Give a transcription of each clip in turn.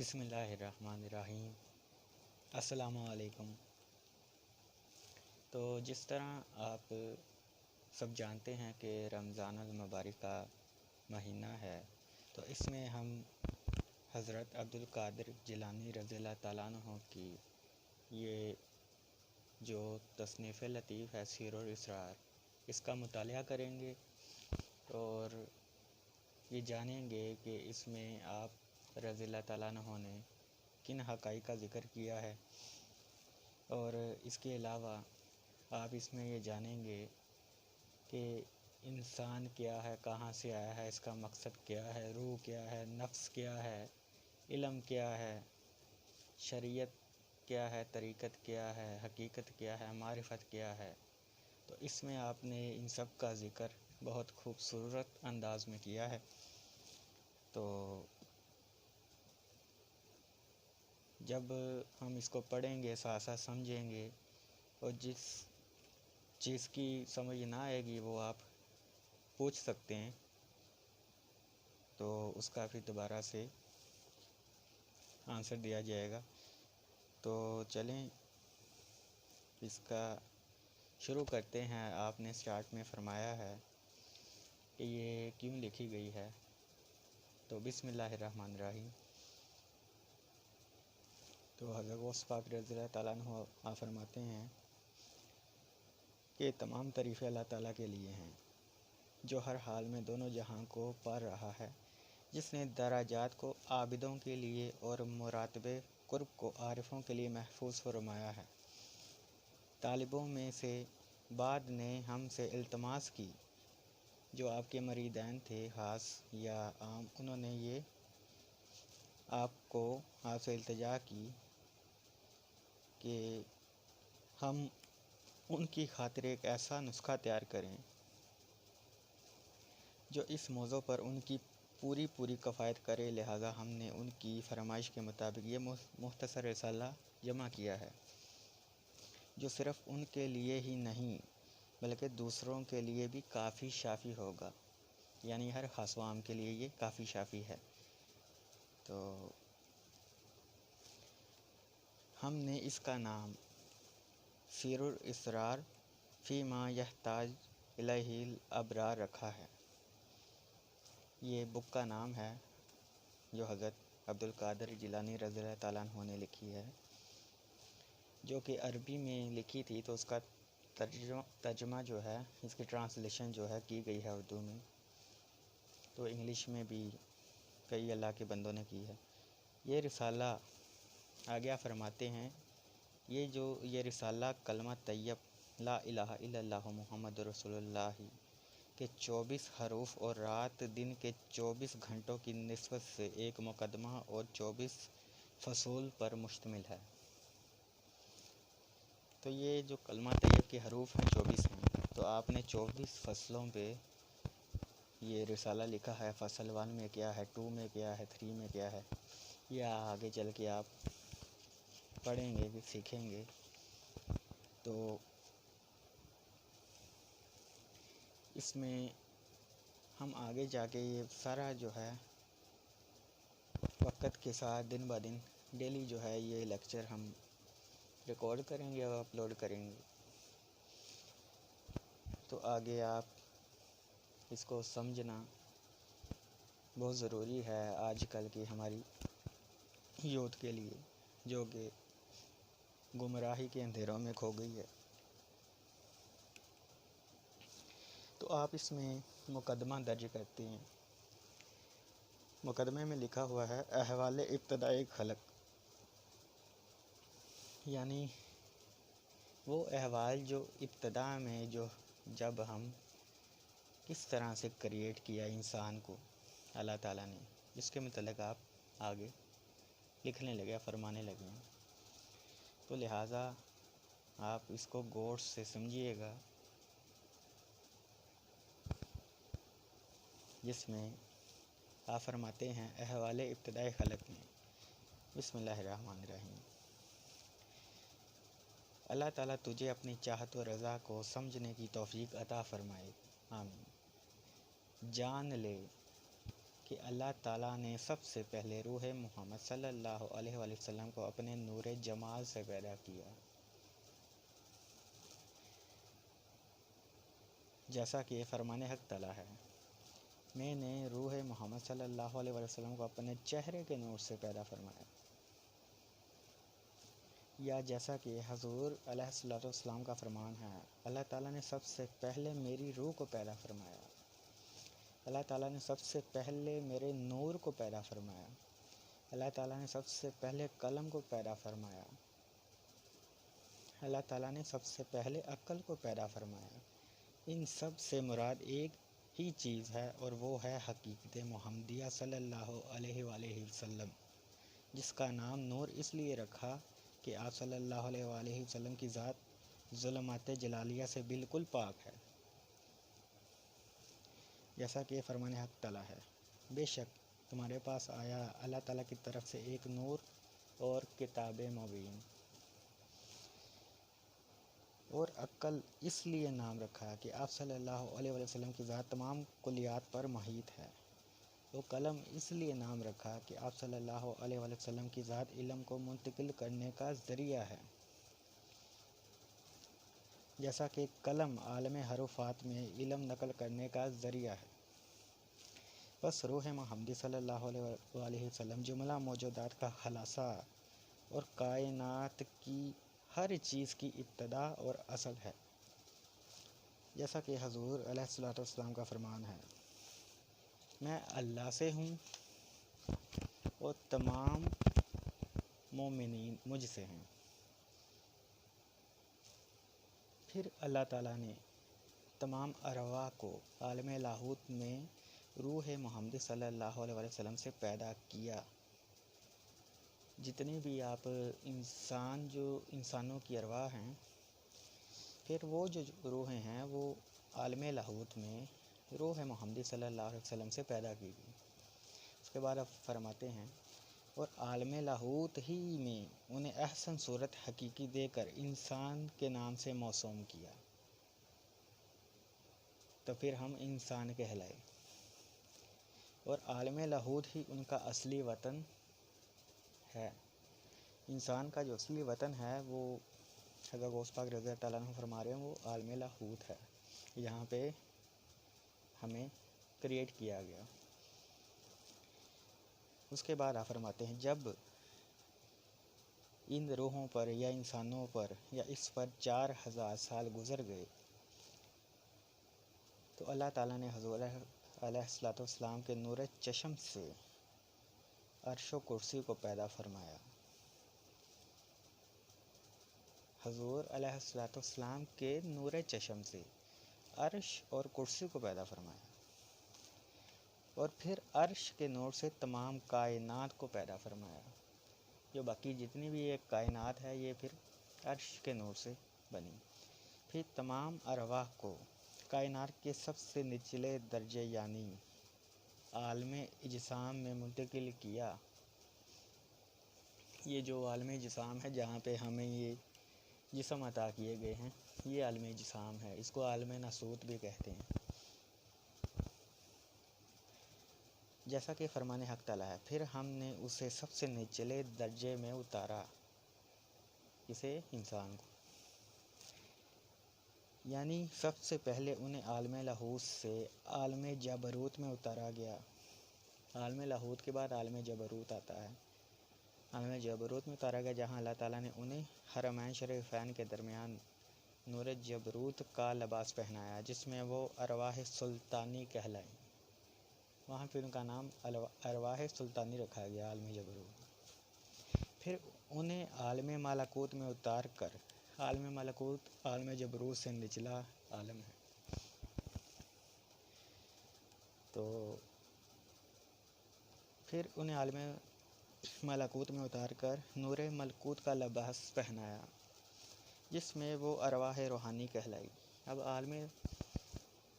بسم اللہ الرحمن الرحیم۔ السلام علیکم۔ تو جس طرح آپ سب جانتے ہیں کہ رمضان المبارک کا مہینہ ہے، تو اس میں ہم حضرت عبدالقادر جیلانی رضی اللہ تعالیٰ عنہ کی یہ جو تصنیف لطیف ہے سیر الاسرار، اس کا مطالعہ کریں گے اور یہ جانیں گے کہ اس میں آپ رضی اللہ تعالیٰ عنہ نے کن حقائق کا ذکر کیا ہے، اور اس کے علاوہ آپ اس میں یہ جانیں گے کہ انسان کیا ہے، کہاں سے آیا ہے، اس کا مقصد کیا ہے، روح کیا ہے، نفس کیا ہے، علم کیا ہے، شریعت کیا ہے، طریقت کیا ہے، حقیقت کیا ہے، معرفت کیا ہے۔ تو اس میں آپ نے ان سب کا ذکر بہت خوبصورت انداز میں کیا ہے۔ تو جب ہم اس کو پڑھیں گے، ساتھ ساتھ سمجھیں گے، اور جس چیز کی سمجھ نہ آئے گی وہ آپ پوچھ سکتے ہیں، تو اس کا پھر دوبارہ سے آنسر دیا جائے گا۔ تو چلیں اس کا شروع کرتے ہیں۔ آپ نے اسٹارٹ میں فرمایا ہے کہ یہ کیوں لکھی گئی ہے، تو بسم اللہ الرحمن الرحیم۔ تو حضرت غوث پاک رضی اللہ تعالیٰ عنہ آپ فرماتے ہیں کہ تمام تعریفیں اللہ تعالیٰ کے لیے ہیں، جو ہر حال میں دونوں جہاں کو پار رہا ہے، جس نے درجات کو عابدوں کے لیے اور مراتب قرب کو عارفوں کے لیے محفوظ فرمایا ہے۔ طالبوں میں سے بعد نے ہم سے التماس کی، جو آپ کے مریدین تھے خاص یا عام، انہوں نے یہ آپ سے التجا کی کہ ہم ان کی خاطر ایک ایسا نسخہ تیار کریں جو اس موضوع پر ان کی پوری کفایت کرے، لہٰذا ہم نے ان کی فرمائش کے مطابق یہ مختصر رسالہ جمع کیا ہے، جو صرف ان کے لیے ہی نہیں بلکہ دوسروں کے لیے بھی کافی شافی ہوگا، یعنی ہر خاص و عام کے لیے یہ کافی شافی ہے۔ تو ہم نے اس کا نام سیر الاسرار فی ما یحتاج الیہ الابرار رکھا ہے۔ یہ بک کا نام ہے جو حضرت عبدالقادر جیلانی رضی اللہ تعالیٰ عنہ نے لکھی ہے، جو کہ عربی میں لکھی تھی، تو اس کا ترجمہ جو ہے، اس کی ٹرانسلیشن جو ہے کی گئی ہے اردو میں، تو انگلش میں بھی کئی اللہ کے بندوں نے کی ہے۔ یہ رسالہ آگے فرماتے ہیں، یہ رسالہ کلمہ طیب لا الہ الا اللہ محمد رسول اللہ کے 24 حروف اور رات دن کے 24 گھنٹوں کی نسبت سے ایک مقدمہ اور 24 فصول پر مشتمل ہے۔ تو یہ جو کلمہ طیب کے حروف ہیں 24 ہیں، تو آپ نے 24 فصلوں پہ یہ رسالہ لکھا ہے۔ فصل 1 میں کیا ہے، 2 میں کیا ہے، 3 میں کیا ہے، یہ آگے چل کے آپ پڑھیں گے بھی، سیکھیں گے۔ تو اس میں ہم آگے جا کے یہ سارا جو ہے وقت کے ساتھ دن بہ دن ڈیلی جو ہے یہ لیکچر ہم ریکارڈ کریں گے اور اپلوڈ کریں گے۔ تو آگے آپ اس کو سمجھنا بہت ضروری ہے آج کل کی ہماری یوتھ کے لیے، جو کہ گمراہی کے اندھیروں میں کھو گئی ہے۔ تو آپ اس میں مقدمہ درج کرتے ہیں۔ مقدمے میں لکھا ہوا ہے احوال ابتدائی خلق، یعنی وہ احوال جو ابتدا میں جب ہم کس طرح سے کریٹ کیا انسان کو اللہ تعالیٰ نے، اس کے متعلق آپ آگے لکھنے لگے، فرمانے لگے ہیں۔ تو لہٰذا آپ اس کو غور سے سمجھیے گا، جس میں آپ فرماتے ہیں احوال ابتدائی خلق میں بسم اللہ الرحمن الرحیم۔ اللہ تعالیٰ تجھے اپنی چاہت و رضا کو سمجھنے کی توفیق عطا فرمائے، آمین۔ جان لے کہ اللہ تعالیٰ نے سب سے پہلے روح محمد صلی اللہ علیہ وآلہ وسلم کو اپنے نور جمال سے پیدا کیا، جیسا کہ یہ فرمان حق تعالیٰ ہے، میں نے روح محمد صلی اللہ علیہ وآلہ وسلم کو اپنے چہرے کے نور سے پیدا فرمایا، یا جیسا کہ حضور علیہ الصلوۃ والسلام کا فرمان ہے، اللہ تعالیٰ نے سب سے پہلے میری روح کو پیدا فرمایا، اللہ تعالیٰ نے سب سے پہلے میرے نور کو پیدا فرمایا، اللہ تعالیٰ نے سب سے پہلے قلم کو پیدا فرمایا، اللہ تعالیٰ نے سب سے پہلے عقل کو پیدا فرمایا۔ ان سب سے مراد ایک ہی چیز ہے، اور وہ ہے حقیقت محمدیہ صلی اللہ علیہ وآلہ وسلم، جس کا نام نور اس لیے رکھا کہ آپ صلی اللہ علیہ وآلہ وسلم کی ذات ظلمات جلالیہ سے بالکل پاک ہے، جیسا کہ یہ فرمان حق تعالیٰ ہے، بے شک تمہارے پاس آیا اللہ تعالیٰ کی طرف سے ایک نور اور کتاب مبین۔ اور عقل اس لیے نام رکھا کہ آپ صلی اللہ علیہ وآلہ وسلم کی ذات تمام کلیات پر محیط ہے۔ وہ قلم اس لیے نام رکھا کہ آپ صلی اللہ علیہ وآلہ وسلم کی ذات علم کو منتقل کرنے کا ذریعہ ہے، جیسا کہ قلم عالم حروفات میں علم نقل کرنے کا ذریعہ ہے۔ بس روح محمدی صلی اللہ علیہ وآلہ وسلم جملہ موجودات کا خلاصہ اور کائنات کی ہر چیز کی ابتدا اور اصل ہے، جیسا کہ حضور علیہ الصلوۃ والسلام کا فرمان ہے، میں اللہ سے ہوں اور تمام مومنین مجھ سے ہیں۔ پھر اللہ تعالیٰ نے تمام ارواح کو عالم لاہوت میں روح محمد صلی اللہ علیہ وسلم سے پیدا کیا۔ جتنے بھی آپ انسانوں کی ارواح ہیں، پھر وہ جو روحیں ہیں وہ عالم لاہوت میں روح محمد صلی اللہ علیہ وسلم سے پیدا کی گئی۔ اس کے بعد آپ فرماتے ہیں، اور عالم لاہوت ہی میں انہیں احسن صورت حقیقی دے کر انسان کے نام سے موسوم کیا، تو پھر ہم انسان کہلائے، اور عالم لاہوت ہی ان کا اصلی وطن ہے۔ انسان کا جو اصلی وطن ہے وہ حضرت غوث پاک رضی اللہ تعالیٰ عنہ فرما رہے ہیں، وہ عالم لاہوت ہے، یہاں پہ ہمیں کریٹ کیا گیا۔ اس کے بعد آپ فرماتے ہیں، جب ان روحوں پر یا انسانوں پر یا اس پر 4000 سال گزر گئے تو اللہ تعالیٰ نے حضور علیہ الصلوۃ والسلام کے نور چشم سے عرش و کرسی کو پیدا فرمایا۔ حضور علیہ الصلوۃ والسلام کے نور چشم سے عرش اور کرسی کو پیدا فرمایا، اور پھر عرش کے نور سے تمام کائنات کو پیدا فرمایا۔ جو باقی جتنی بھی ایک کائنات ہے یہ پھر عرش کے نور سے بنی۔ پھر تمام ارواح کو کائنات کے سب سے نچلے درجے یعنی عالم اجسام میں منتقل کیا۔ یہ جو عالم اجسام ہے جہاں پہ ہمیں یہ جسم عطا کیے گئے ہیں، یہ عالم اجسام ہے، اس کو عالم ناسوت بھی کہتے ہیں، جیسا کہ فرمان حق تعالیٰ ہے، پھر ہم نے اسے سب سے نچلے درجے میں اتارا، اسے انسان کو، یعنی سب سے پہلے انہیں عالم لاہوت سے عالم جبروت میں اتارا گیا۔ عالم لاہوت کے بعد عالم جبروت آتا ہے۔ عالم جبروت میں اتارا گیا جہاں اللہ تعالیٰ نے انہیں حرمین شریفین کے درمیان نور جبروت کا لباس پہنایا، جس میں وہ ارواح سلطانی کہلائیں۔ وہاں پھر ان کا نام ارواح سلطانی رکھا گیا، عالم جبروت۔ پھر انہیں عالم ملکوت میں اتار کر، عالم ملکوت عالم جبروت سے نچلا عالم ہے، تو پھر انہیں عالم ملکوت میں اتار کر نور ملکوت کا لباس پہنایا، جس میں وہ ارواح روحانی کہلائی۔ اب عالم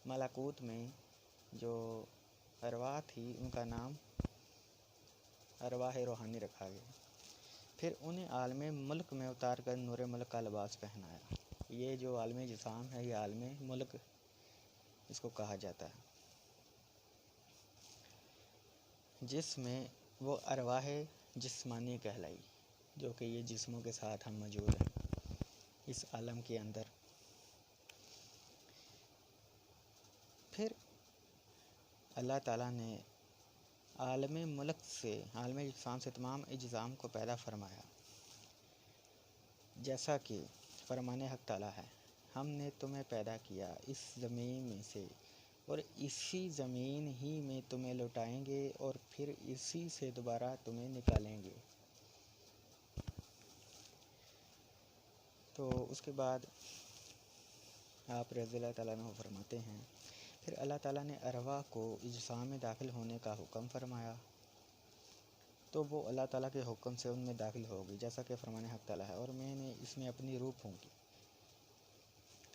ملکوت میں جو ارواح تھی ان کا نام ارواح روحانی رکھا گیا۔ پھر انہیں عالم ملک میں اتار کر نور ملک کا لباس پہنایا۔ یہ جو عالم جسام ہے یہ عالم ملک اس کو کہا جاتا ہے۔ جس میں وہ ارواح جسمانی کہلائی، جو کہ یہ جسموں کے ساتھ ہم موجود ہیں اس عالم کے اندر۔ پھر اللہ تعالیٰ نے عالم ملک سے، عالم اجسام سے تمام اجسام کو پیدا فرمایا، جیسا کہ فرمان حق تعالیٰ ہے، ہم نے تمہیں پیدا کیا اس زمین میں سے اور اسی زمین ہی میں تمہیں لوٹائیں گے اور پھر اسی سے دوبارہ تمہیں نکالیں گے۔ تو اس کے بعد آپ رضی اللہ تعالیٰ عنہ فرماتے ہیں، پھر اللہ تعالیٰ نے ارواح کو اجسام میں داخل ہونے کا حکم فرمایا، تو وہ اللہ تعالیٰ کے حکم سے ان میں داخل ہوگی، جیسا کہ فرمان حق تعالیٰ ہے، اور میں نے اس میں اپنی روح پھونکی۔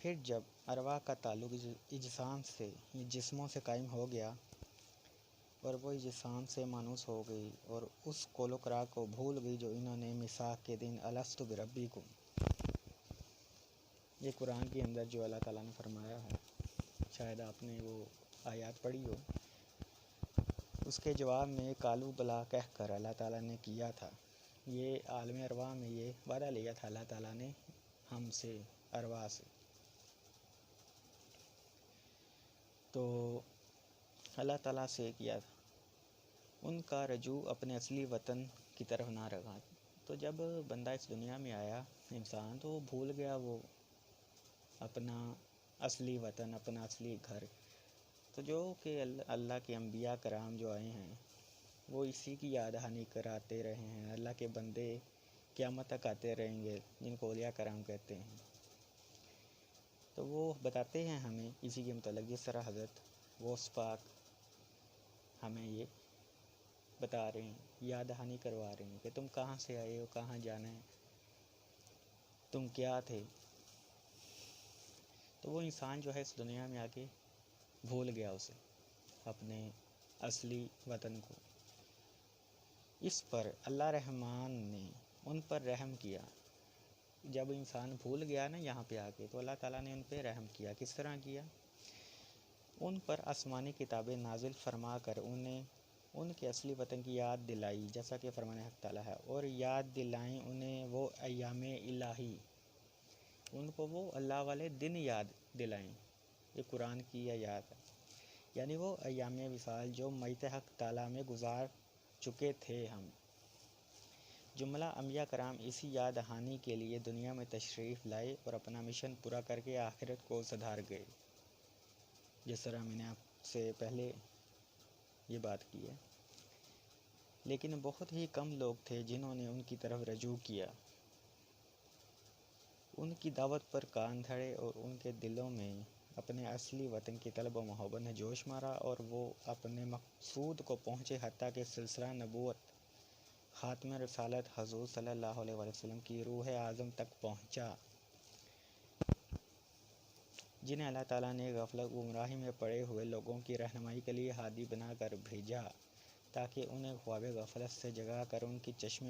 پھر جب ارواح کا تعلق اجسام سے، جسموں سے قائم ہو گیا اور وہ اجسام سے مانوس ہو گئی اور اس قول و قرار کو بھول گئی جو انہوں نے میثاق کے دن الستُ بربکم، یہ قرآن کے اندر جو اللہ تعالیٰ نے فرمایا ہے، شاید آپ نے وہ آیات پڑھی ہو، اس کے جواب میں قالوا بلی کہہ کر اللہ تعالیٰ نے کیا تھا، یہ عالم ارواح میں یہ وعدہ لیا تھا اللہ تعالیٰ نے ہم سے، ارواح سے۔ تو اللہ تعالیٰ سے کیا تھا، ان کا رجوع اپنے اصلی وطن کی طرف نہ رہا۔ تو جب بندہ اس دنیا میں آیا انسان، تو وہ بھول گیا وہ اپنا اصلی وطن، اپنا اصلی گھر۔ تو جو کہ اللہ کے انبیاء کرام جو آئے ہیں، وہ اسی کی یاد دہانی کراتے رہے ہیں۔ اللہ کے بندے قیامت تک آتے رہیں گے، جن کو اولیاء کرام کہتے ہیں۔ تو وہ بتاتے ہیں ہمیں اسی کے متعلق، جس طرح حضرت غوث پاک ہمیں یہ بتا رہے ہیں، یاد دہانی کروا رہے ہیں کہ تم کہاں سے آئے ہو، کہاں جانا ہے، تم کیا تھے۔ تو وہ انسان جو ہے اس دنیا میں آ کے بھول گیا اسے، اپنے اصلی وطن کو۔ اس پر اللہ رحمان نے ان پر رحم کیا۔ جب انسان بھول گیا نا یہاں پہ آ کے، تو اللہ تعالیٰ نے ان پہ رحم کیا۔ کس طرح کیا؟ ان پر آسمانی کتابیں نازل فرما کر انہیں ان کے اصلی وطن کی یاد دلائی، جیسا کہ فرمان حق تعالیٰ ہے، اور یاد دلائیں انہیں وہ ایام الہی، ان کو وہ اللہ والے دن یاد دلائیں۔ یہ قرآن کی آیات ہے، یعنی وہ ایام وصال جو میت حق تعالیٰ میں گزار چکے تھے ہم۔ جملہ انبیاء کرام اسی یاد دہانی کے لیے دنیا میں تشریف لائے اور اپنا مشن پورا کر کے آخرت کو سدھار گئے، جس طرح میں نے آپ سے پہلے یہ بات کی ہے۔ لیکن بہت ہی کم لوگ تھے جنہوں نے ان کی طرف رجوع کیا، ان کی دعوت پر کان دھرے اور ان کے دلوں میں اپنے اصلی وطن کی طلب و محبت نے جوش مارا، اور وہ اپنے مقصود کو پہنچے، حتیٰ کہ سلسلہ نبوت خاتم رسالت حضور صلی اللہ علیہ وسلم کی روح اعظم تک پہنچا، جنہیں اللہ تعالیٰ نے غفلت و گمراہی میں پڑے ہوئے لوگوں کی رہنمائی کے لیے ہادی بنا کر بھیجا، تاکہ انہیں خواب غفلت سے جگا کر ان کی چشم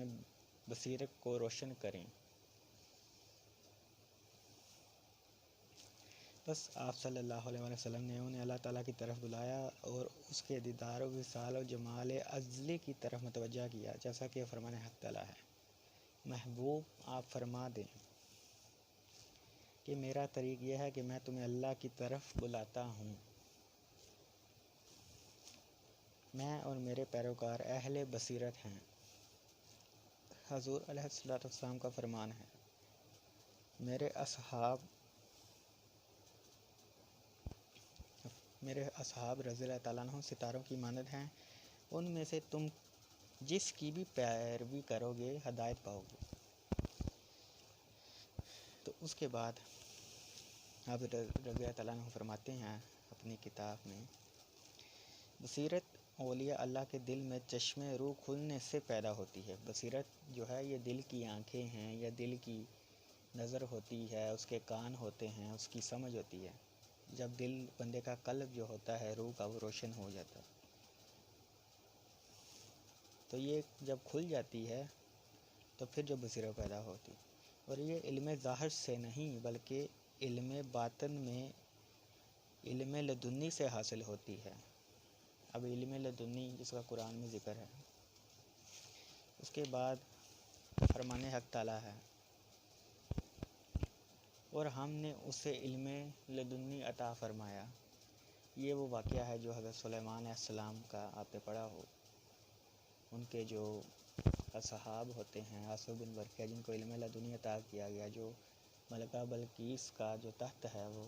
بصیرت کو روشن کریں۔ بس آپ صلی اللہ علیہ وسلم نے انہیں اللہ تعالیٰ کی طرف بلایا اور اس کے دیدار و وصال و جمال ازلی کی طرف متوجہ کیا، جیسا کہ فرمان حق تعالیٰ ہے۔ محبوب آپ فرما دیں کہ میرا طریق یہ ہے کہ میں تمہیں اللہ کی طرف بلاتا ہوں، میں اور میرے پیروکار اہل بصیرت ہیں۔ حضور علیہ السلام کا فرمان ہے، میرے اصحاب رضی اللہ تعالیٰ عنہ ستاروں کی مانند ہیں، ان میں سے تم جس کی بھی پیروی کرو گے ہدایت پاؤ گے۔ تو اس کے بعد آپ رضی اللہ تعالیٰ عنہ فرماتے ہیں اپنی کتاب میں، بصیرت اولیاء اللہ کے دل میں چشم روح کھلنے سے پیدا ہوتی ہے۔ بصیرت جو ہے یہ دل کی آنکھیں ہیں، یا دل کی نظر ہوتی ہے، اس کے کان ہوتے ہیں، اس کی سمجھ ہوتی ہے۔ جب دل بندے کا قلب جو ہوتا ہے روح کا، وہ روشن ہو جاتا ہے، تو یہ جب کھل جاتی ہے تو پھر جو بصیرت پیدا ہوتی، اور یہ علم ظاہر سے نہیں بلکہ علم باطن میں علم لدنی سے حاصل ہوتی ہے۔ اب علم لدنی جس کا قرآن میں ذکر ہے، اس کے بعد فرمان حق تعالیٰ ہے، اور ہم نے اسے علم لدنی عطا فرمایا۔ یہ وہ واقعہ ہے جو حضرت سلیمان علیہ السلام کا آپ نے پڑھا ہو، ان کے جو اصحاب ہوتے ہیں آصف بن برقیہ، جن کو علم لدنی عطا کیا گیا، جو ملکہ بلقیس کا جو تخت ہے وہ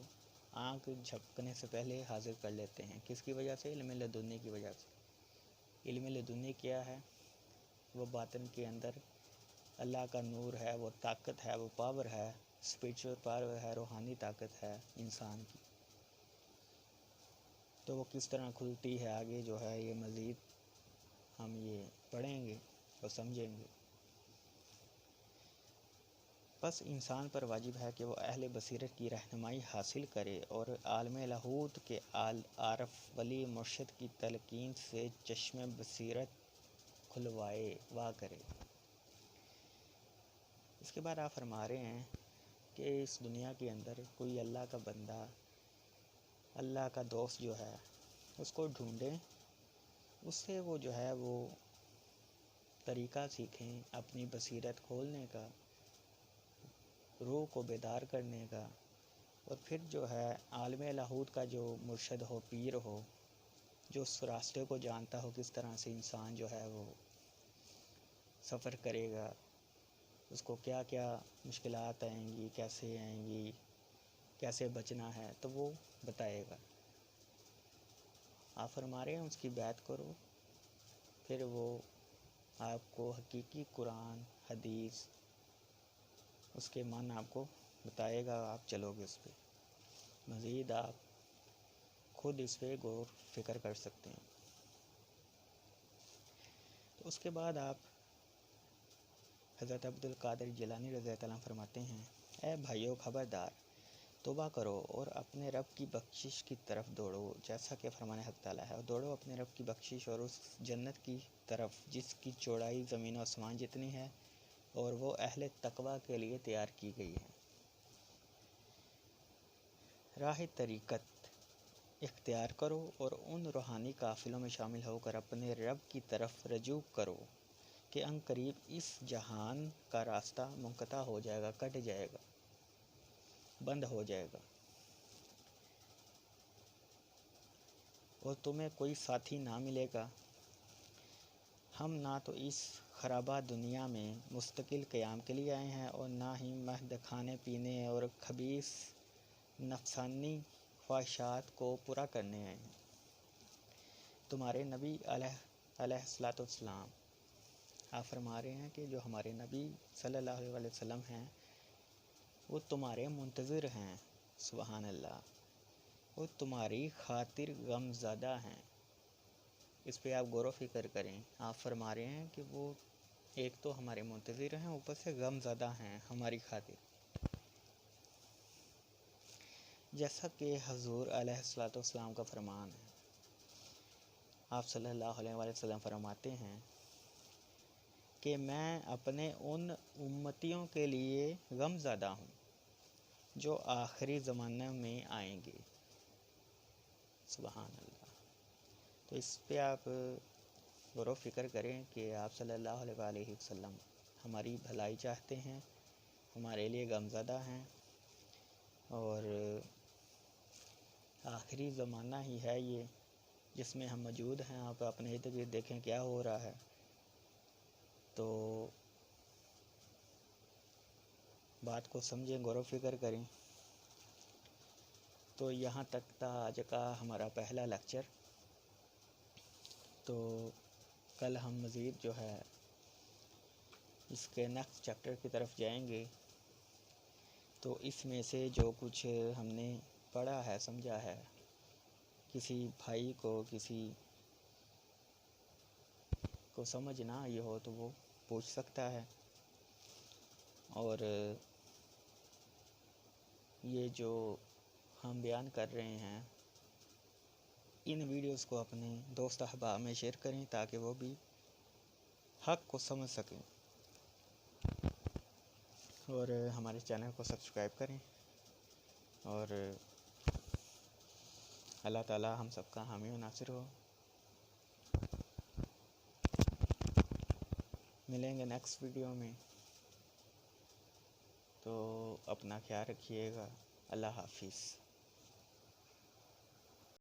آنکھ جھپکنے سے پہلے حاضر کر لیتے ہیں۔ کس کی وجہ سے؟ علم لدنی کی وجہ سے۔ علم لدنی کیا ہے؟ وہ باطن کے اندر اللہ کا نور ہے، وہ طاقت ہے، وہ پاور ہے، اسپریچول پاور ہے، روحانی طاقت ہے انسان کی۔ تو وہ کس طرح کھلتی ہے آگے جو ہے یہ مزید ہم یہ پڑھیں گے اور سمجھیں گے۔ بس انسان پر واجب ہے کہ وہ اہل بصیرت کی رہنمائی حاصل کرے اور عالم لاہوت کے عارف ولی مرشد کی تلقین سے چشم بصیرت کھلوائے وا کرے۔ اس کے بعد آپ فرما رہے ہیں کہ اس دنیا کے اندر کوئی اللہ کا بندہ، اللہ کا دوست جو ہے، اس کو ڈھونڈیں، اس سے وہ جو ہے وہ طریقہ سیکھیں اپنی بصیرت کھولنے کا، روح کو بیدار کرنے کا، اور پھر جو ہے عالم لاہوت کا جو مرشد ہو، پیر ہو، جو اس راستے کو جانتا ہو کس طرح سے انسان جو ہے وہ سفر کرے گا، اس کو کیا کیا مشکلات آئیں گی، کیسے آئیں گی، کیسے بچنا ہے، تو وہ بتائے گا۔ آپ فرما رہے ہیں اس کی بیعت کرو، پھر وہ آپ کو حقیقی قرآن حدیث اس کے معنی آپ کو بتائے گا، آپ چلو گے اس پہ۔ مزید آپ خود اس پہ غور فکر کر سکتے ہیں۔ تو اس کے بعد آپ حضرت عبدالقادر جیلانی رضی اللہ عنہ فرماتے ہیں، اے بھائیو خبردار، توبہ کرو اور اپنے رب کی بخشش کی طرف دوڑو، جیسا کہ فرمان حق تعالیٰ ہے، اور دوڑو اپنے رب کی بخشش اور اس جنت کی طرف جس کی چوڑائی زمین و آسمان جتنی ہے اور وہ اہل تقوی کے لیے تیار کی گئی ہے۔ راہ طریقت اختیار کرو اور ان روحانی قافلوں میں شامل ہو کر اپنے رب کی طرف رجوع کرو کہ ان قریب اس جہان کا راستہ منقطع ہو جائے گا، کٹ جائے گا، بند ہو جائے گا، اور تمہیں کوئی ساتھی نہ ملے گا۔ ہم نہ تو اس خرابہ دنیا میں مستقل قیام کے لیے آئے ہیں اور نہ ہی محض کھانے پینے اور خبیث نفسانی خواہشات کو پورا کرنے آئے ہیں۔ تمہارے نبی علیہ الصلوۃ والسلام، آپ فرما رہے ہیں کہ جو ہمارے نبی صلی اللہ علیہ وسلم ہیں وہ تمہارے منتظر ہیں، سبحان اللہ، وہ تمہاری خاطر غم زدہ ہیں۔ اس پہ آپ غور و فکر کریں۔ آپ فرما رہے ہیں کہ وہ ایک تو ہمارے منتظر ہیں، اوپر سے غم زدہ ہیں ہماری خاطر۔ جیسا کہ حضور علیہ الصلوۃ والسلام کا فرمان ہے، آپ صلی اللہ علیہ وسلم فرماتے ہیں کہ میں اپنے ان امتیوں کے لیے غم زدہ ہوں جو آخری زمانہ میں آئیں گے، سبحان اللہ۔ تو اس پہ آپ غور و فکر کریں کہ آپ صلی اللہ علیہ وسلم ہماری بھلائی چاہتے ہیں، ہمارے لیے غم زدہ ہیں، اور آخری زمانہ ہی ہے یہ جس میں ہم موجود ہیں۔ آپ اپنے ارد گرد دیکھیں کیا ہو رہا ہے، تو بات کو سمجھیں، غور و فکر کریں۔ تو یہاں تک تھا آج کا ہمارا پہلا لیکچر۔ تو کل ہم مزید جو ہے اس کے نیکسٹ چیپٹر کی طرف جائیں گے۔ تو اس میں سے جو کچھ ہم نے پڑھا ہے، سمجھا ہے، کسی بھائی کو، کسی کو سمجھ نہ آئی ہو تو وہ پوچھ سکتا ہے، اور یہ جو ہم بیان کر رہے ہیں ان ویڈیوز کو اپنے دوست احباب میں شیئر کریں تاکہ وہ بھی حق کو سمجھ سکیں، اور ہمارے چینل کو سبسکرائب کریں، اور اللہ تعالی ہم سب کا حامی و ناصر ہو۔ ملیں گے نیکسٹ ویڈیو میں، تو اپنا خیال رکھیے گا۔ اللہ حافظ۔